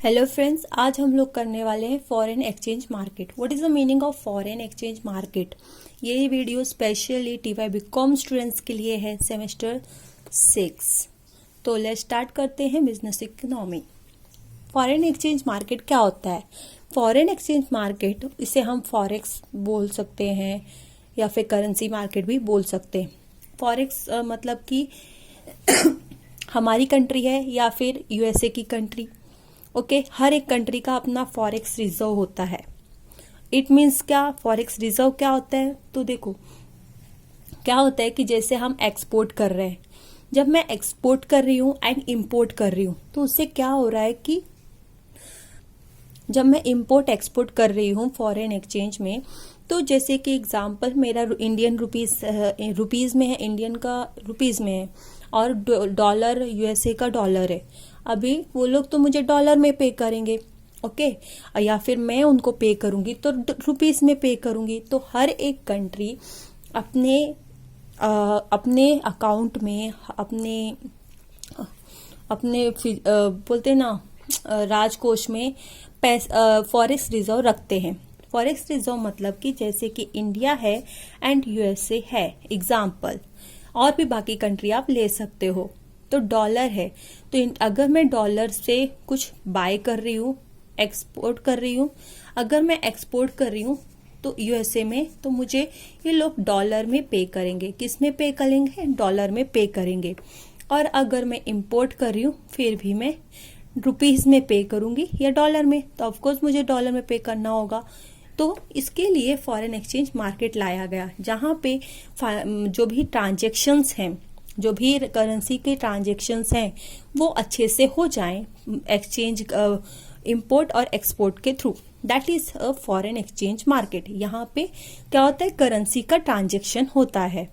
Hello friends, आज हम लोग करने वाले हैं foreign exchange market. What is the meaning of foreign exchange market. ये video specially TY BCom students के लिए है, सेमेस्टर 6। तो लेट्स स्टार्ट करते हैं business economy. Foreign exchange market क्या होता है? फॉरेन एक्सचेंज मार्केट, इसे हम फॉरेक्स बोल सकते हैं या फिर करेंसी मार्केट भी बोल सकते हैं। फॉरेक्स मतलब कि हमारी कंट्री है या फिर यूएसए की कंट्री। ओके, हर एक कंट्री का अपना फॉरेक्स रिजर्व होता है। इट मीन्स क्या, फॉरेक्स रिजर्व क्या होता है? तो देखो क्या होता है कि जैसे हम एक्सपोर्ट कर रहे हैं, जब मैं एक्सपोर्ट कर रही हूँ एंड इंपोर्ट कर रही हूँ, तो उससे क्या हो रहा है कि जब मैं इंपोर्ट एक्सपोर्ट कर रही हूँ फॉरेन एक्सचेंज में, तो जैसे कि एग्जांपल मेरा इंडियन रुपीज में है, इंडियन का रुपीज में है और डॉलर यूएसए का डॉलर है। अभी वो लोग तो मुझे डॉलर में पे करेंगे, ओके, या फिर मैं उनको पे करूंगी तो रुपीस में पे करूंगी। तो हर एक कंट्री अपने अकाउंट में अपने बोलते ना राजकोष में फॉरेक्स रिजर्व रखते हैं। फॉरेक्स रिजर्व मतलब कि जैसे कि इंडिया है एंड यूएसए है एग्जाम्पल, और भी बाकी कंट्री आप ले सकते हो। तो डॉलर है, तो अगर मैं डॉलर से कुछ बाय कर रही हूँ, एक्सपोर्ट कर रही हूँ, अगर मैं एक्सपोर्ट कर रही हूँ तो यूएसए में, तो मुझे ये लोग डॉलर में पे करेंगे। किस में पे करेंगे? डॉलर में पे करेंगे। और अगर मैं इंपोर्ट कर रही हूँ फिर भी मैं रुपीज में पे करूंगी या डॉलर में, तो ऑफकोर्स मुझे डॉलर में पे करना होगा। तो इसके लिए फॉरेन एक्सचेंज मार्केट लाया गया, जहां पे जो भी ट्रांजेक्शन्स हैं, जो भी करेंसी के ट्रांजेक्शन्स हैं, वो अच्छे से हो जाएं एक्सचेंज इंपोर्ट और एक्सपोर्ट के through. That is a foreign exchange market. यहाँ पे क्या होता है? करेंसी का ट्रांजेक्शन होता है।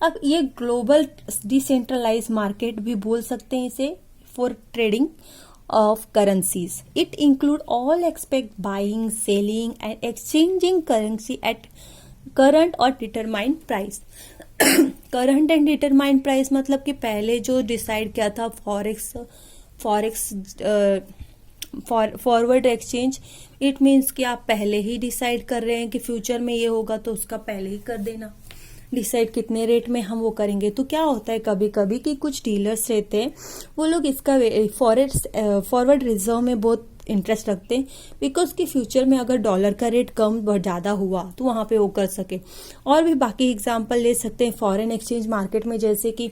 अब ये ग्लोबल डिसेंट्रलाइज मार्केट भी बोल सकते हैं इसे, for trading of currencies. It include all aspect buying, selling and exchanging currency at current or determined price. Current and determined price मतलब कि पहले जो डिसाइड किया था फॉरवर्ड एक्सचेंज, इट मीन्स कि आप पहले ही डिसाइड कर रहे हैं कि फ्यूचर में ये होगा, तो उसका पहले ही कर देना डिसाइड कितने रेट में हम वो करेंगे। तो क्या होता है कभी कभी कि कुछ डीलर्स रहते हैं, वो लोग इसका फॉरवर्ड रिजर्व में बहुत इंटरेस्ट रखते हैं, बिकॉज कि फ्यूचर में अगर डॉलर का रेट कम बहुत ज्यादा हुआ तो वहां पे वो कर सके। और भी बाकी एग्जांपल ले सकते हैं फॉरेन एक्सचेंज मार्केट में, जैसे कि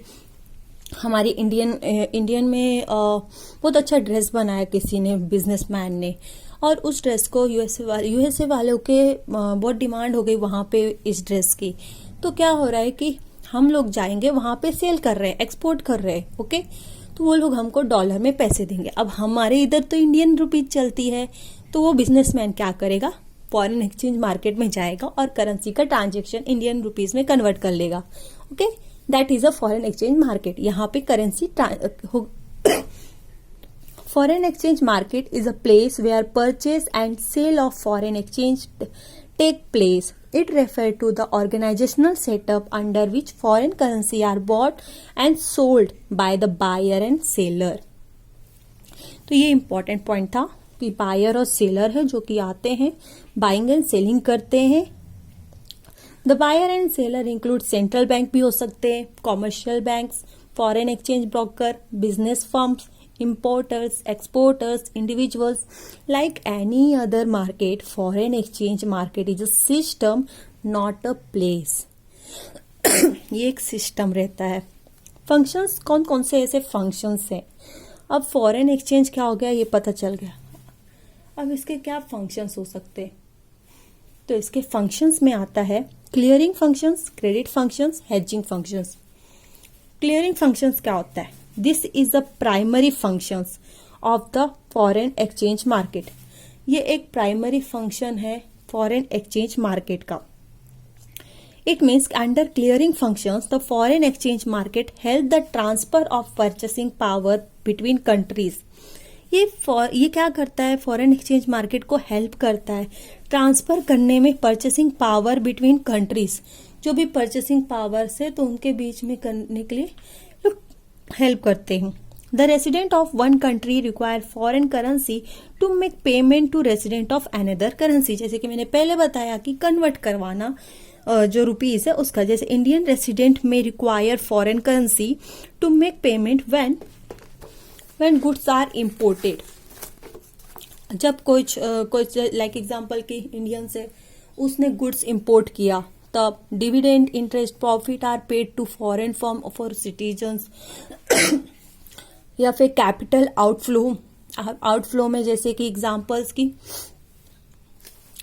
हमारी इंडियन में बहुत अच्छा ड्रेस बनाया किसी ने, बिजनेसमैन ने, और उस ड्रेस को यूएसए वालों के बहुत डिमांड हो गई वहां पे इस ड्रेस की। तो क्या हो रहा है कि हम लोग जाएंगे वहां पे, सेल कर रहे हैं, एक्सपोर्ट कर रहे हैं, ओके, तो वो लोग हमको डॉलर में पैसे देंगे। अब हमारे इधर तो इंडियन रुपीज चलती है, तो वो बिजनेसमैन क्या करेगा? फॉरेन एक्सचेंज मार्केट में जाएगा और करेंसी का ट्रांजेक्शन इंडियन रुपीज में कन्वर्ट कर लेगा। Okay, that is a foreign exchange market. यहाँ पे currency foreign exchange market is a place where purchase and sale of foreign exchange take place. It refers to the organizational setup under which foreign currency are bought and sold by the buyer and seller. तो ये important point था कि buyer और seller है जो कि आते हैं, बाइंग एंड सेलिंग करते हैं। The buyer and seller include central bank भी हो सकते हैं, commercial banks, foreign exchange broker, business firms, importers, exporters, individuals. Like any other market, foreign exchange market is a system, not a place. ये एक system रहता है। Functions कौन कौन से ऐसे फंक्शंस हैं? अब फॉरेन एक्सचेंज क्या हो गया ये पता चल गया। अब इसके क्या फंक्शंस हो सकते हैं? तो इसके फंक्शंस में आता है clearing functions, credit functions, hedging functions. Clearing functions क्या होता है? This is the primary functions of the foreign exchange market. ये एक प्राइमरी फंक्शन है फॉरेन एक्सचेंज मार्केट का। It means under clearing functions, the foreign exchange market help the transfer of purchasing power between countries. ये क्या करता है? Foreign exchange market को help करता है ट्रांसफर करने में परचेसिंग पावर बिटवीन कंट्रीज। जो भी परचेसिंग पावर्स है तो उनके बीच में करने के लिए हेल्प करते हैं। The resident of one country require foreign currency to make payment to resident of another currency. जैसे कि मैंने पहले बताया कि कन्वर्ट करवाना जो रुपीज है उसका, जैसे Indian resident may require foreign currency to make payment when goods are imported. जब कुछ लाइक एग्जांपल की इंडियन से उसने गुड्स इंपोर्ट किया, तब dividend, interest, profit are paid to foreign firm for citizens. या फिर कैपिटल आउटफ्लो में जैसे कि एग्जांपल्स की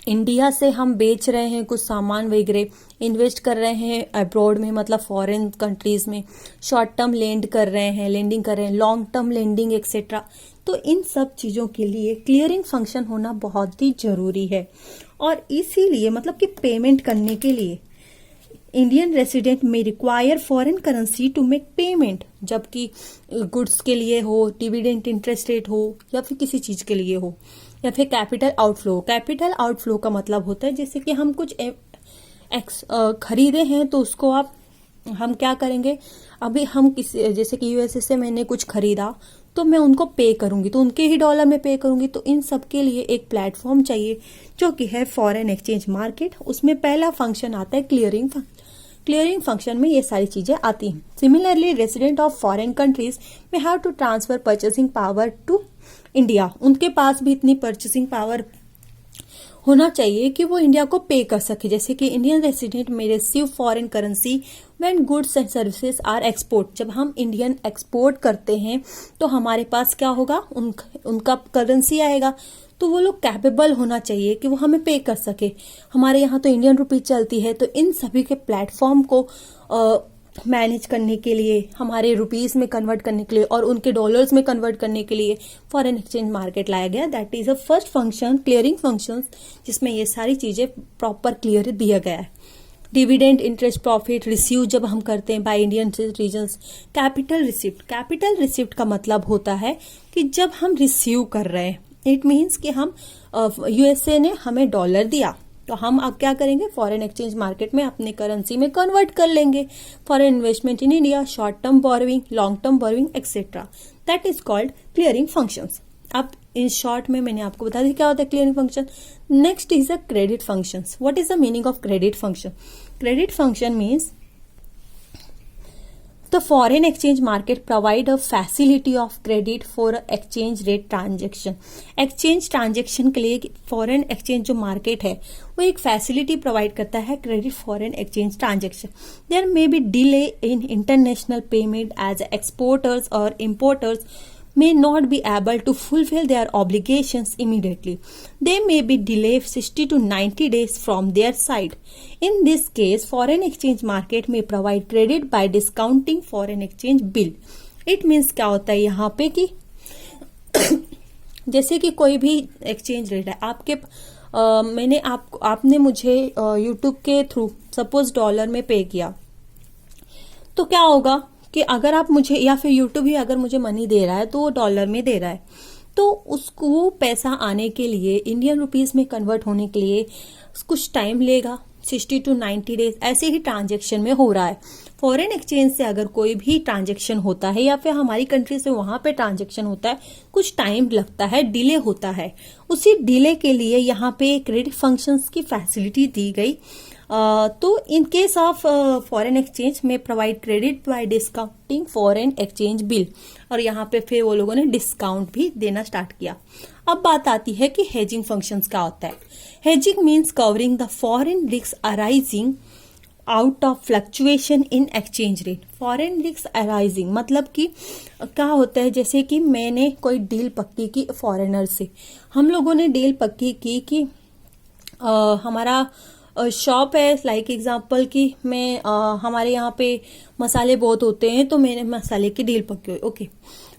इंडिया से हम बेच रहे हैं कुछ सामान वगैरह, इन्वेस्ट कर रहे हैं अब्रॉड में मतलब फॉरेन कंट्रीज में, शॉर्ट टर्म लेंडिंग कर रहे हैं, लॉन्ग टर्म लेंडिंग एक्सेट्रा। तो इन सब चीजों के लिए क्लियरिंग फंक्शन होना बहुत ही जरूरी है। और इसीलिए मतलब कि पेमेंट करने के लिए Indian resident may require foreign currency to make payment, जबकि गुड्स के लिए हो, डिविडेंड, इंटरेस्ट रेट हो, या फिर किसी चीज के लिए हो, या फिर कैपिटल आउटफ्लो का मतलब होता है जैसे कि हम कुछ खरीदे हैं तो उसको हम क्या करेंगे, अभी हम किसी जैसे कि यूएसए से मैंने कुछ खरीदा तो मैं उनको पे करूंगी, तो उनके ही डॉलर में पे करूंगी। तो इन सब के लिए एक प्लेटफॉर्म चाहिए जो कि है फॉरेन एक्सचेंज मार्केट। उसमें पहला फंक्शन आता है क्लियरिंग फंक्शन में ये सारी चीजें आती हैं। Similarly resident of foreign countries में have to transfer purchasing power to India. उनके पास भी इतनी परचेसिंग पावर होना चाहिए कि वो इंडिया को पे कर सके। जैसे कि Indian resident may receive foreign currency when goods and services are export. जब हम इंडियन एक्सपोर्ट करते हैं तो हमारे पास क्या होगा, उनका करेंसी आएगा। तो वो लोग कैपेबल होना चाहिए कि वो हमें पे कर सके। हमारे यहाँ तो इंडियन रुपीज चलती है, तो इन सभी के प्लेटफॉर्म को मैनेज करने के लिए, हमारे रुपीस में कन्वर्ट करने के लिए और उनके डॉलर्स में कन्वर्ट करने के लिए फॉरेन एक्सचेंज मार्केट लाया गया। That is a first function, clearing function, जिसमें ये सारी चीजें प्रॉपर क्लियर दिया गया है। डिविडेंड, इंटरेस्ट, प्रॉफिट रिसीव जब हम करते हैं by Indian citizens. Capital receipt का मतलब होता है कि जब हम रिसीव कर रहे हैं, इट मीन्स कि हम यूएसए ने हमें डॉलर दिया तो हम अब क्या करेंगे, फॉरेन एक्सचेंज मार्केट में अपने करेंसी में कन्वर्ट कर लेंगे for investment in India, short term borrowing, long term borrowing etcetera. That is called clearing functions. अब इन शॉर्ट में मैंने आपको बता दिया क्या होता है clearing function. Next is a credit functions. What is the meaning of credit function? Credit function means the foreign exchange market provide a facility of credit for exchange rate transaction। exchange transaction के लिए foreign exchange जो market है वो एक facility provide करता है credit foreign exchange transaction। there may be delay in international payment as exporters or importers may not be able to fulfill their obligations immediately. They may be delayed 60 to 90 days from their side. In this case, foreign exchange market may provide credit by discounting foreign exchange bill. It means क्या होता है यहाँ पे कि जैसे कि कोई भी एक्सचेंज रेट है आपके आपने मुझे यूट्यूब के थ्रू सपोज डॉलर में पे किया, तो क्या होगा कि अगर आप मुझे या फिर यूट्यूब ही अगर मुझे मनी दे रहा है तो वो डॉलर में दे रहा है, तो उसको वो पैसा आने के लिए इंडियन रुपीस में कन्वर्ट होने के लिए कुछ टाइम लेगा, 60 to 90 डेज ऐसे ही ट्रांजेक्शन में हो रहा है। फॉरेन एक्सचेंज से अगर कोई भी ट्रांजेक्शन होता है या फिर हमारी कंट्री से वहां पे ट्रांजेक्शन होता है, कुछ टाइम लगता है, डिले होता है। उसी डिले के लिए यहाँ पे क्रेडिट फंक्शंस की फैसिलिटी दी गई। तो in case of foreign exchange में provide credit by discounting foreign exchange bill, और यहाँ पे फिर वो लोगों ने डिस्काउंट भी देना स्टार्ट किया। अब बात आती है कि हेजिंग फंक्शंस क्या होता है। Hedging means covering the foreign risk arising out of fluctuation in exchange rate. Foreign risk arising मतलब कि क्या होता है, जैसे कि मैंने कोई डील पक्की की फॉरेनर से, हम लोगों ने डील पक्की की कि हमारा शॉप है, लाइक एग्जांपल कि मैं हमारे यहाँ पे मसाले बहुत होते हैं तो मैंने मसाले की डील पक्की हुई। ओके,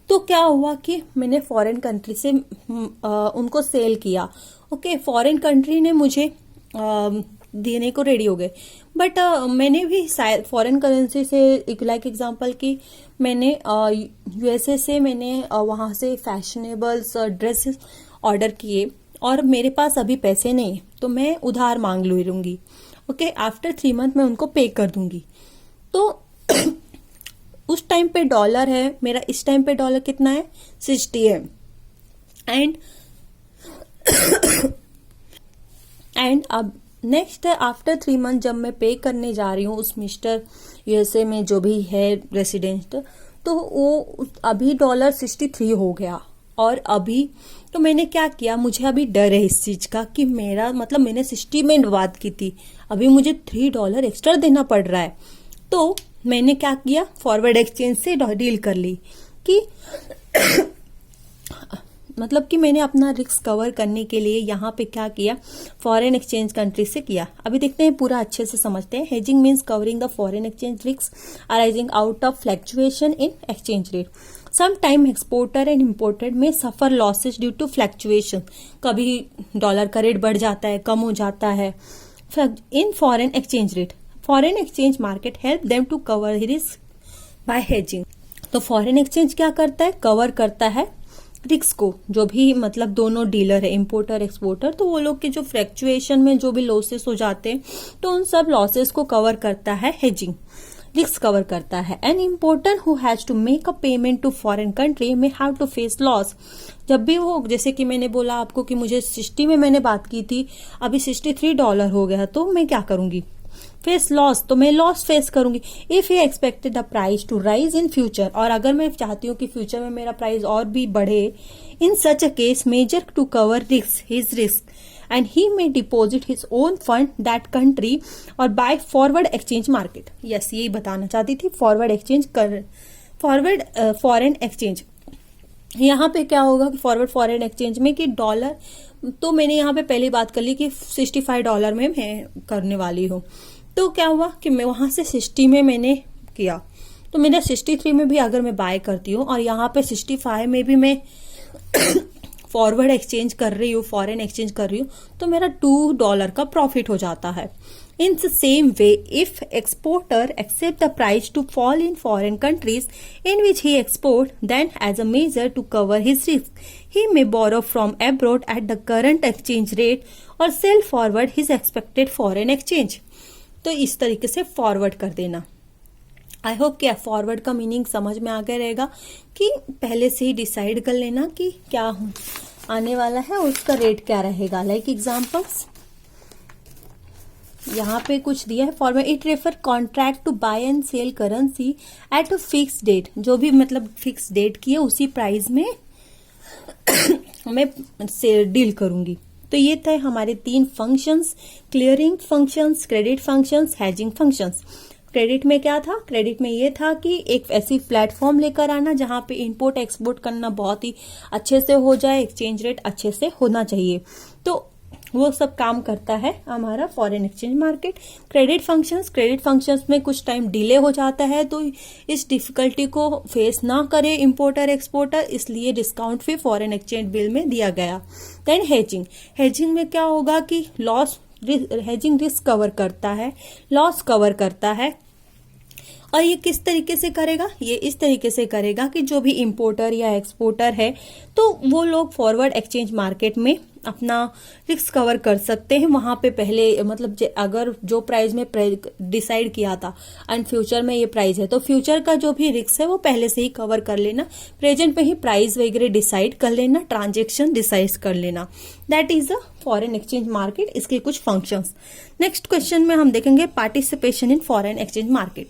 तो क्या हुआ कि मैंने फॉरेन कंट्री से उनको सेल किया। ओके, फॉरेन कंट्री ने मुझे देने को रेडी हो गए, बट मैंने भी फॉरेन करेंसी से लाइक एग्जांपल कि मैंने यूएसए से मैंने वहां से फैशनेबल्स ड्रेसेस ऑर्डर किए और मेरे पास अभी पैसे नहीं, तो मैं उधार मांग लूंगी। ओके, आफ्टर 3 मंथ मैं उनको पे कर दूंगी। तो उस टाइम पे डॉलर है मेरा, इस टाइम पे डॉलर कितना है 60 है। एंड अब नेक्स्ट आफ्टर 3 मंथ जब मैं पे करने जा रही हूँ उस मिस्टर यूएसए में जो भी है रेसिडेंट, तो वो अभी डॉलर 63 हो गया। और अभी तो मैंने क्या किया, मुझे अभी डर है इस चीज का कि मेरा मतलब मैंने 60 में बात की थी, अभी मुझे $3 एक्स्ट्रा देना पड़ रहा है। तो मैंने क्या किया, फॉरवर्ड एक्सचेंज से डील कर ली कि मतलब कि मैंने अपना रिस्क कवर करने के लिए यहाँ पे क्या किया, फॉरेन एक्सचेंज कंट्री से किया। अभी देखते हैं, पूरा अच्छे से समझते हैं। Hedging means covering the foreign exchange risk arising out of fluctuation in exchange rate. Some time exporter and imported may suffer losses due to fluctuation, कभी डॉलर का रेट बढ़ जाता है, कम हो जाता है in foreign exchange rate. Foreign exchange market help them to cover risk by hedging. तो फॉरेन एक्सचेंज क्या करता है, कवर करता है रिस्क को। जो भी मतलब दोनों डीलर है, इंपोर्टर एक्सपोर्टर, तो वो लोग के जो फ्लैक्चुएशन में जो भी लॉसेस हो जाते हैं तो उन सब लॉसेस को कवर करता है हेजिंग, रिस्क कवर करता है। An importer who has to make a payment to foreign country may have to face loss. जब भी वो, जैसे कि मैंने बोला आपको कि मुझे 60 में मैंने बात की थी, अभी $63 हो गया, तो मैं क्या करूंगी, फेस लॉस, तो मैं लॉस फेस करूंगी। If he expected the price to rise in future, और अगर मैं चाहती हूँ कि फ्यूचर में मेरा प्राइस और भी बढ़े, in such a case measure to cover risk his risk and he may deposit his own fund that country और buy forward exchange market. Yes, यही बताना चाहती थी, फॉरवर्ड एक्सचेंज कर, फॉरवर्ड फॉरेन एक्सचेंज। यहाँ पे क्या होगा कि फॉरवर्ड फॉरेन एक्सचेंज में कि डॉलर, तो मैंने यहाँ पे पहले बात कर ली कि $65 में मैं करने वाली हूँ। तो क्या हुआ कि मैं वहां से 60 में मैंने किया, तो मेरा 63 में भी अगर मैं बाय करती हूँ और यहाँ पे 65 में भी मैं फॉरवर्ड एक्सचेंज कर रही हूँ, फॉरेन एक्सचेंज कर रही हूँ, तो मेरा $2 का प्रॉफिट हो जाता है। In the same way if exporter expect the price to fall in foreign countries in which he export, then as a measure to cover his risk he may borrow from abroad at the current exchange rate और sell forward his expected foreign exchange. तो इस तरीके से forward कर देना। I hope क्या forward का meaning समझ में आ गया रहेगा कि पहले से ही डिसाइड कर लेना कि क्या आने वाला है, उसका रेट क्या रहेगा। लाइक एग्जांपल्स यहाँ पे कुछ दिया है, forward it refer contract to buy and sell currency at a fix date, जो भी मतलब फिक्स डेट की है उसी प्राइस में मैं डील करूंगी। तो ये थे हमारे 3 functions, clearing functions, credit functions, hedging functions. Credit में क्या था, क्रेडिट में ये था कि एक ऐसी प्लेटफॉर्म लेकर आना जहां पे इंपोर्ट एक्सपोर्ट करना बहुत ही अच्छे से हो जाए, एक्सचेंज रेट अच्छे से होना चाहिए, तो वो सब काम करता है हमारा foreign exchange market. Credit functions में कुछ टाइम डिले हो जाता है, तो इस डिफिकल्टी को फेस ना करे इंपोर्टर एक्सपोर्टर, इसलिए डिस्काउंट भी फॉरेन एक्सचेंज बिल में दिया गया। देन हेजिंग में क्या होगा कि लॉस, हेजिंग रिस्क कवर करता है, लॉस कवर करता है। और ये किस तरीके से करेगा, ये इस तरीके से करेगा कि जो भी इंपोर्टर या एक्सपोर्टर है तो वो लोग फॉरवर्ड एक्सचेंज मार्केट में अपना रिस्क कवर कर सकते हैं। वहां पे पहले मतलब अगर जो प्राइस में डिसाइड किया था एंड फ्यूचर में ये प्राइस है, तो फ्यूचर का जो भी रिस्क है वो पहले से ही कवर कर लेना, प्रेजेंट में ही प्राइस वगैरह डिसाइड कर लेना, ट्रांजेक्शन डिसाइड कर लेना। That is the foreign exchange market, इसके कुछ फंक्शंस। नेक्स्ट क्वेश्चन में हम देखेंगे participation in foreign exchange market.